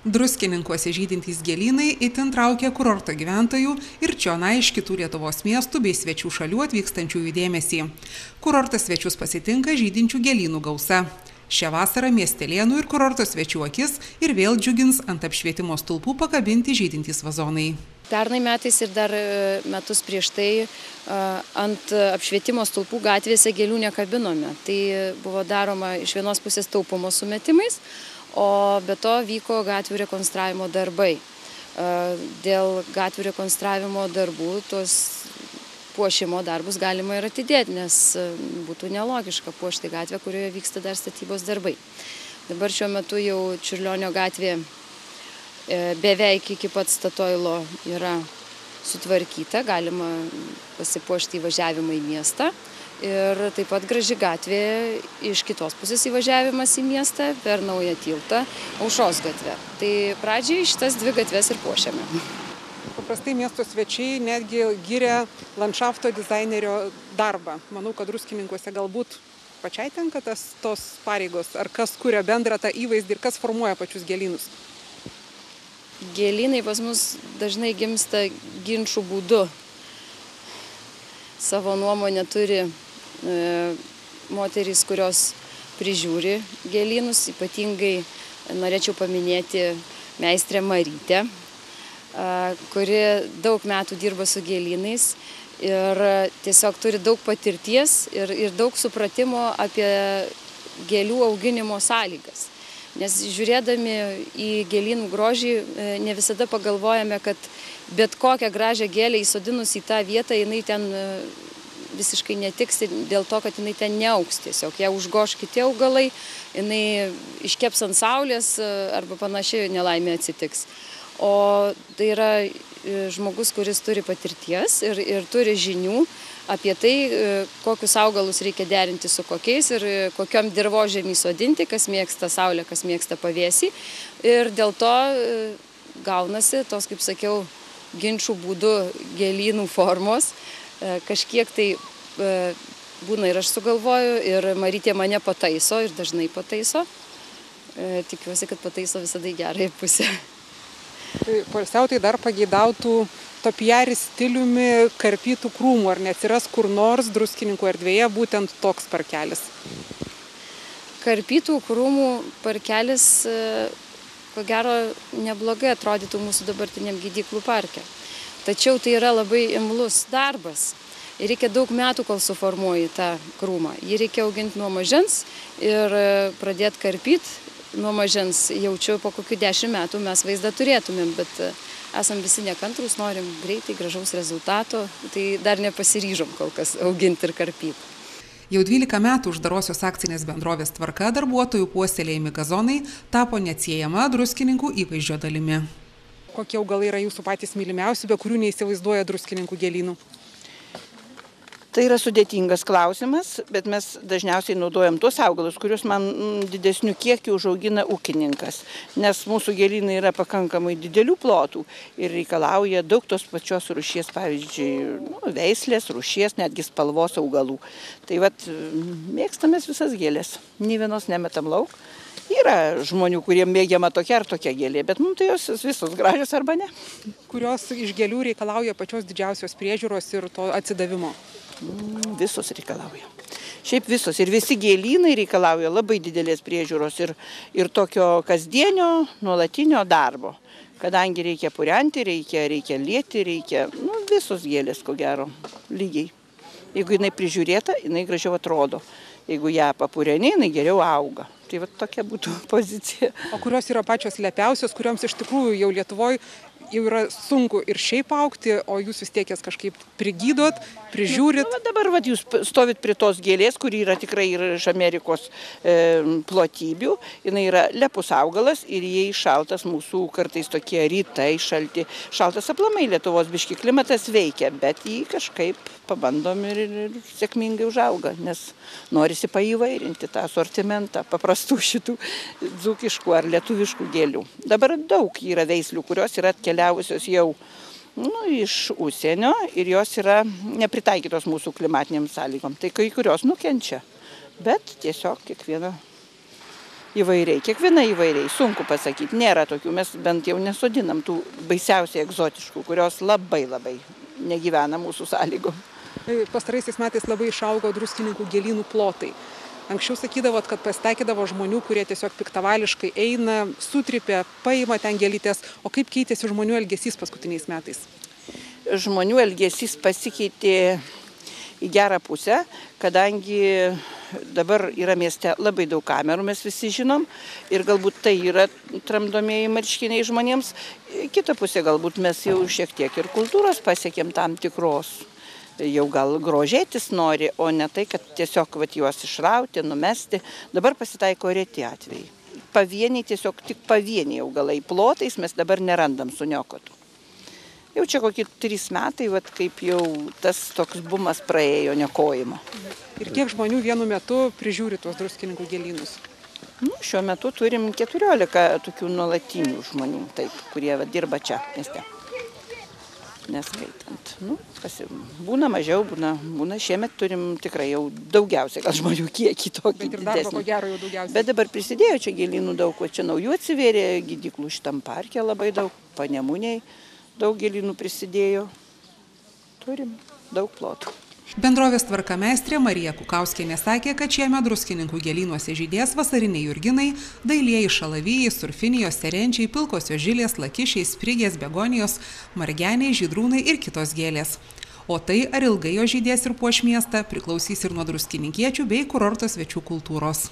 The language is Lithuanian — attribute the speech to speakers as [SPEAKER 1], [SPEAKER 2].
[SPEAKER 1] Druskininkuose žydintys gėlynai itin traukia kurorto gyventojų ir čionai iš kitų Lietuvos miestų bei svečių šalių atvykstančiųjų dėmesį. Kurortas svečius pasitinka žydinčių gėlynų gausa. Šią vasarą miestelėnų ir kurorto svečių akis ir vėl džiugins ant apšvietimo stulpų pakabinti žydintys vazonai.
[SPEAKER 2] Pernai metais ir dar metus prieš tai ant apšvietimo stulpų gatvėse gėlių nekabinome. Tai buvo daroma iš vienos pusės taupumo sumetimais, o be to vyko gatvių rekonstravimo darbai. Dėl gatvių rekonstravimo darbų tuos puošimo darbus galima ir atidėti, nes būtų nelogiška puošti gatvę, kurioje vyksta dar statybos darbai. Dabar šiuo metu jau Čiurlionio gatvė beveik iki pat Statoilo yra sutvarkyta, galima pasipuošti įvažiavimą į miestą. Ir taip pat graži gatvė iš kitos pusės įvažiavimas į miestą per naują tiltą Aušros gatvę. Tai pradžiai šitas dvi gatves ir puošiame.
[SPEAKER 1] Paprastai miesto svečiai netgi giria landšafto dizainerio darbą. Manau, kad druskininkuose galbūt pačiai tenka tos pareigos, ar kas kuria bendrą tą įvaizdį ir kas formuoja pačius gėlynus.
[SPEAKER 2] Gėlynai pas mus dažnai gimsta ginčų būdu. Savo nuomonę turi moterys, kurios prižiūri gėlynus. Ypatingai norėčiau paminėti meistrę Marytę, kuri daug metų dirba su gėlynais ir tiesiog turi daug patirties ir daug supratimo apie gėlių auginimo sąlygas. Nes žiūrėdami į gėlynų grožį ne visada pagalvojame, kad bet kokią gražią gėlę įsodinus į tą vietą, jinai ten visiškai netiks dėl to, kad jinai ten neaugs tiesiog. Ją užgoš kiti augalai, jinai iškeps ant saulės arba panašiai nelaimė atsitiks. O tai yra žmogus, kuris turi patirties ir turi žinių apie tai, kokius augalus reikia derinti su kokiais ir kokiam dirvožemį sodinti, kas mėgsta saulę, kas mėgsta pavėsį. Ir dėl to gaunasi tos, kaip sakiau, ginčų būdu gėlynų formos. Kažkiek tai būna ir aš sugalvoju, ir Marytė mane pataiso ir dažnai pataiso. Tikiuosi, kad pataiso visada į gerąją pusę.
[SPEAKER 1] Poilsiautojai dar pageidautų topiari stiliumi karpytų krūmų, ar neatsiras kur nors Druskininkų erdvėje būtent toks parkelis?
[SPEAKER 2] Karpytų krūmų parkelis, ko gero, neblogai atrodytų mūsų dabartiniam gydyklų parke. Tačiau tai yra labai imlus darbas. Ir reikia daug metų, kol suformuoji tą krūmą. Jį reikia auginti nuo mažens ir pradėti karpyti. Nuo mažens jaučiu, po kokių 10 metų mes vaizdą turėtumėm, bet esam visi nekantrus, norim greitai, gražaus rezultato, tai dar nepasiryžom kol kas auginti ir karpyti.
[SPEAKER 1] Jau 12 metų uždarosios akcinės bendrovės tvarka darbuotojų puoselėjami gazonai tapo neatsiejama Druskininkų įvaizdžio dalimi. Kokie augalai yra jūsų patys mylimiausi, be kurių neįsivaizduoja Druskininkų gėlynų?
[SPEAKER 3] Tai yra sudėtingas klausimas, bet mes dažniausiai naudojam tuos augalus, kuriuos man didesnių kiekių užaugina ūkininkas. Nes mūsų gėlynai yra pakankamai didelių plotų ir reikalauja daug tos pačios rūšies, pavyzdžiui, veislės, rūšies, netgi spalvos augalų. Tai vat mėgstamės visas gėlės, nė vienos nemetam lauk. Yra žmonių, kurie mėgiama tokia ar tokia gėlė, bet mums tai jos visos gražios arba ne.
[SPEAKER 1] Kurios iš gėlių reikalauja pačios didžiausios priežiūros ir to atsidavimo?
[SPEAKER 3] Visos reikalauja. Šiaip visos ir visi gėlynai reikalauja labai didelės priežiūros ir tokio kasdienio, nuolatinio darbo. Kadangi reikia purenti, reikia lieti, visos gėlės, ko gero, lygiai. Jeigu jinai prižiūrėta, jinai gražiau atrodo. Jeigu ją papureni, jinai geriau auga. Tai va tokia būtų pozicija.
[SPEAKER 1] O kurios yra pačios lepiausios, kurioms iš tikrųjų jau Lietuvoje jau yra sunku ir šiaip augti, o jūs vis tiek jas kažkaip prigydot, prižiūrit?
[SPEAKER 3] Dabar jūs stovit prie tos gėlės, kuri yra tikrai iš Amerikos plotybių. Jis yra lepus augalas ir jie šaltas mūsų kartais tokie rytai šalti. Šaltas aplamai Lietuvos biški klimatas veikia, bet jį kažkaip pabandom ir sėkmingai užauga, nes norisi paįvairinti tą asortimentą paprastų šitų dzūkiškų ar lietuviškų gėlių. Dabar daug yra veislių, kurios yra atkeliavusios jau iš užsienio ir jos yra nepritaikytos mūsų klimatiniam sąlygom. Tai kai kurios nukenčia, bet tiesiog kiekviena Įvairiai, kiekviena įvairiai, sunku pasakyti, nėra tokių, mes bent jau nesodinam tų baisiausiai egzotiškų, kurios labai negyvena mūsų sąlygom.
[SPEAKER 1] Pastaraisiais metais labai išaugo druskininkų gėlynų plotai. Anksčiau sakydavot, kad pasitaikydavo žmonių, kurie tiesiog piktavališkai eina, sutripia, paima ten gėlytės. O kaip keitėsi žmonių elgesys paskutiniais metais?
[SPEAKER 3] Žmonių elgesys pasikeitė į gerą pusę, kadangi dabar yra mieste labai daug kamerų, mes visi žinom, ir galbūt tai yra tramdomieji marškiniai žmonėms. Kita pusė, galbūt mes jau šiek tiek ir kultūros pasiekėm tam tikros. Jau gal grožėtis nori, o ne tai, kad tiesiog juos išrauti, numesti. Dabar pasitaiko reti atvejai. Pavieniai, tiesiog tik pavieniai augalai plotais mes dabar nerandam suniokotų. Jau čia kokie 3 metai, kaip jau tas toks bumas praėjo niokojimo.
[SPEAKER 1] Ir kiek žmonių vienu metu prižiūri tuos druskininkų gėlynus?
[SPEAKER 3] Šiuo metu turim 14 tokių nuolatinių žmonių, taip, kurie dirba čia mieste. Neskaitant. Būna mažiau, būna šiemet turim tikrai jau daugiausiai, gal žmonių kiekį tokį didesnį.
[SPEAKER 1] Bet ir darbo ko gero jau daugiausiai.
[SPEAKER 3] Bet dabar prisidėjo čia gėlynų daug, čia naujų atsivėrė, gydyklų šitam parke labai daug, Panemuniai daug gėlynų prisidėjo. Turim daug plotų.
[SPEAKER 1] Bendrovės tvarkameistrė Marija Kukauskienė sakė, kad šiemet druskininkų gėlynuose žydės vasariniai jurginai, dailieji šalavijai, surfinijos, serenčiai, pilkosios žilės, lakišiai, sprigės, begonijos, margeniai, žydrūnai ir kitos gėlės. O tai, ar ilgai jo žydės ir puoš miestą, priklausys ir nuo druskininkiečių bei kurorto svečių kultūros.